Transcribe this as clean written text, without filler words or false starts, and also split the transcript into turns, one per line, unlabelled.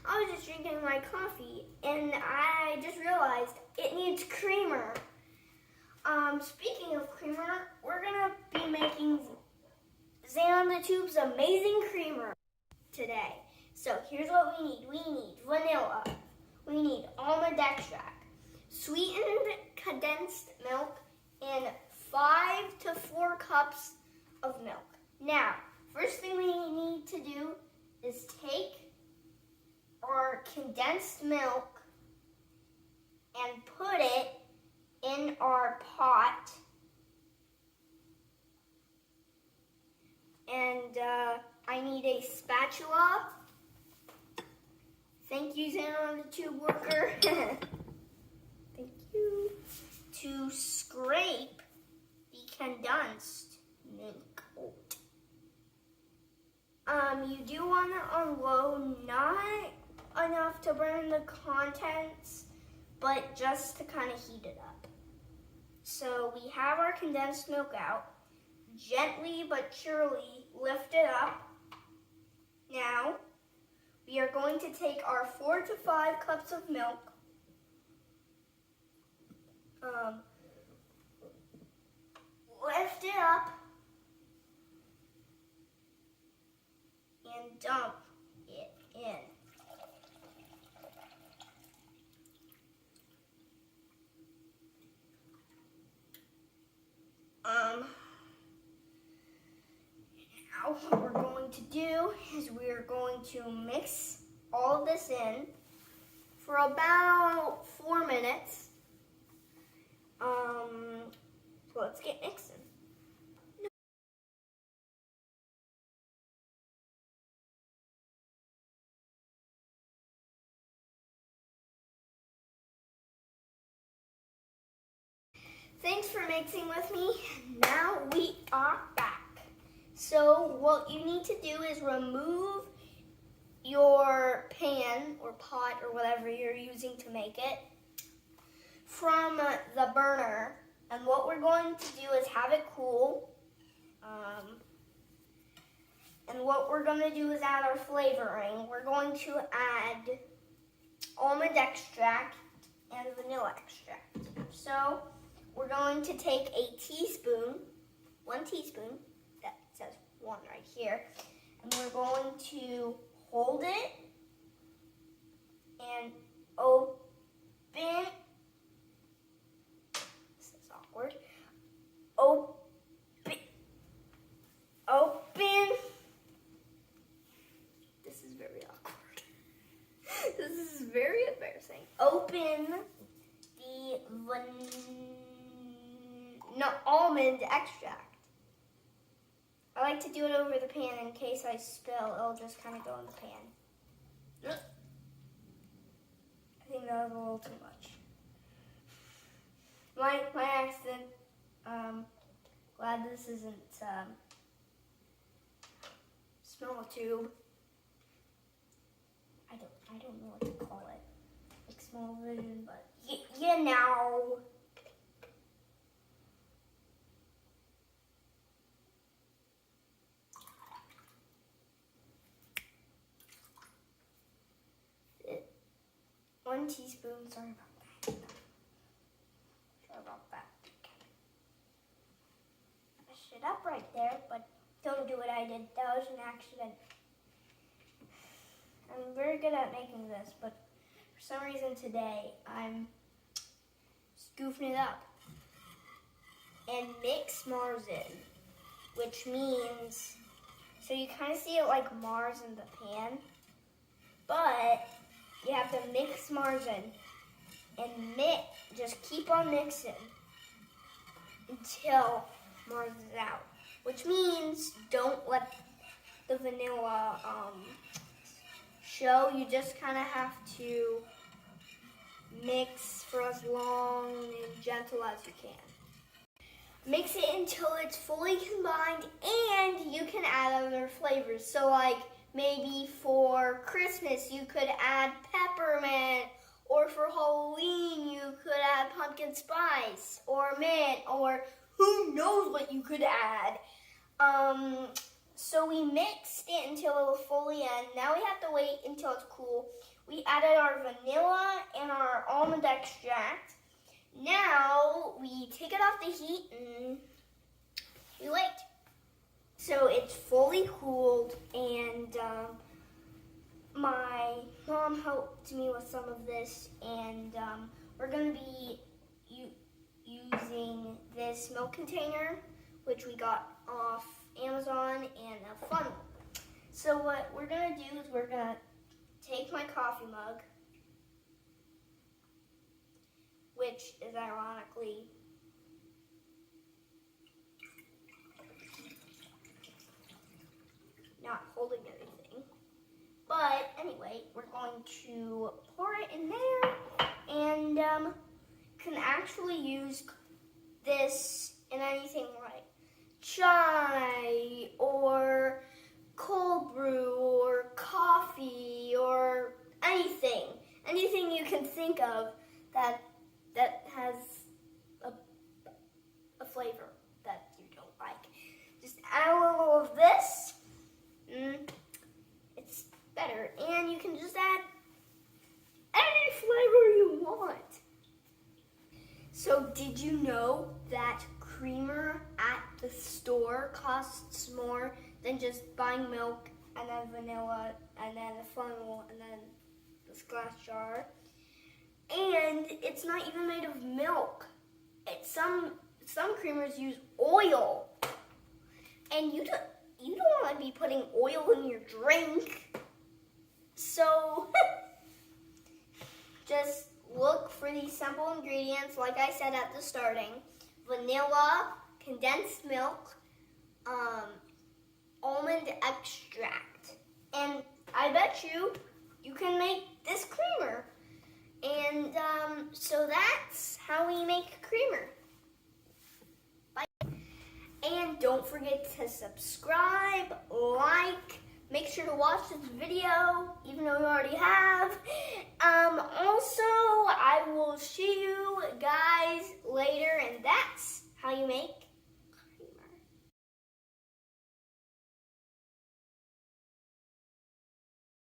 I was just drinking my coffee and I just realized it needs creamer. Speaking of creamer, we're gonna be making Zaneonthetube's amazing creamer today. So here's what we need. We need vanilla. We need almond extract, sweetened condensed milk, and 5 to 4 cups of milk. Now, first thing we need to do is take our condensed milk and put it in our pot. And I need a spatula. Thank you, Zaneonthetube worker. Thank you. To scrape the condensed milk out. You do want it on low, not enough to burn the contents, but just to kind of heat it up. So we have our condensed milk out. Gently but surely lift it up. Now, we are going to take our 4 to 5 cups of milk, lift it up, and dump it in. Now what we're going to do is we're going to mix all this in for about 4 minutes. So let's get mixing. Thanks for mixing with me. Now we are back. So what you need to do is remove your pan or pot or whatever you're using to make it from the burner. And what we're going to do is have it cool. And what we're going to do is add our flavoring. We're going to add almond extract and vanilla extract. So we're going to take a teaspoon, 1 teaspoon, that says 1 right here, and we're going to hold it and open, this is awkward, open, this is very awkward, this is very embarrassing, open the almond extract. I like to do it over the pan in case I spill, it'll just kind of go in the pan. I think that was a little too much. My accident. Glad this isn't smell a tube. I don't know what to call it. Like small vision, but you know. One teaspoon, sorry about that. Push it up right there, but don't do what I did. That was an accident. I'm very good at making this, but for some reason today, I'm scooping it up. And mix Mars in, which means, so you kind of see it like Mars in the pan, but you have to mix Mars in and just keep on mixing until Mars is out, which means don't let the vanilla show. You just kind of have to mix for as long and gentle as you can. Mix it until it's fully combined, and you can add other flavors. So like maybe for Christmas you could add peppermint, or for Halloween you could add pumpkin spice or mint, or who knows what you could add. So we mixed it until it was fully in. Now we have to wait until it's cool. We added our vanilla and our almond extract. Now we take it off the heat and we wait. So it's fully cooled, and my mom helped me with some of this, and we're going to be using this milk container, which we got off Amazon, and a funnel. So what we're going to do is we're going to take my coffee mug, which is ironically not holding anything. But anyway, we're going to pour it in there, and can actually use this in anything like chai or cold brew or coffee or anything you can think of that has a flavor that you don't like. Just add a little of this. It's better, and you can just add any flavor you want. So did you know that creamer at the store costs more than just buying milk and then vanilla and then a funnel and then this glass jar? And it's not even made of milk. Some creamers use oil, and you don't want to be putting oil in your drink. So just look for these simple ingredients, like I said at the starting: vanilla, condensed milk, almond extract, and I bet you can make this creamer. And so that's how we make creamer. Bye. And don't forget to subscribe, like, make sure to watch this video, even though you already have. Also, I will see you guys later, and that's how you make